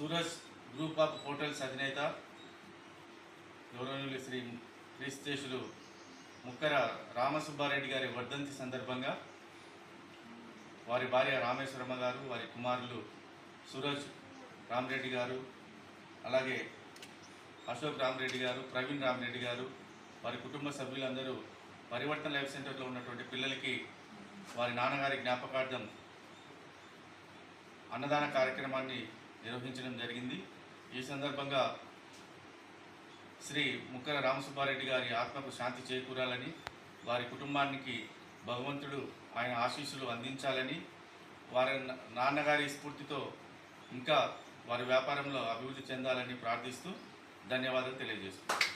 Suraj group of hotels అధినేత గౌరవనీయులు శ్రీ క్రీస్తేశులు ముక్కర రామసుబ్బారెడ్డి గారి వర్ధంతి సందర్భంగా వారి భార్య రామేశ్వరమ్మ గారు, వారి కుమారులు సూరజ్ రామరెడ్డి గారు, అలాగే అశోక్ రామరెడ్డి గారు, ప్రవీణ్ రామరెడ్డి గారు, వారి కుటుంబ సభ్యులందరూ పరివర్తన లైఫ్ సెంటర్లో ఉన్నటువంటి పిల్లలకి వారి నాన్నగారి జ్ఞాపకార్థం అన్నదాన కార్యక్రమాన్ని నిర్వహించడం జరిగింది. ఈ సందర్భంగా శ్రీ ముక్కర రామసుబ్బారెడ్డి గారి ఆత్మకు శాంతి చేకూరాలని, వారి కుటుంబానికి భగవంతుడు ఆయన ఆశీస్సులు అందించాలని, వారి నాన్నగారి స్ఫూర్తితో ఇంకా వారి వ్యాపారంలో అభివృద్ధి చెందాలని ప్రార్థిస్తూ ధన్యవాదాలు తెలియజేస్తున్నాను.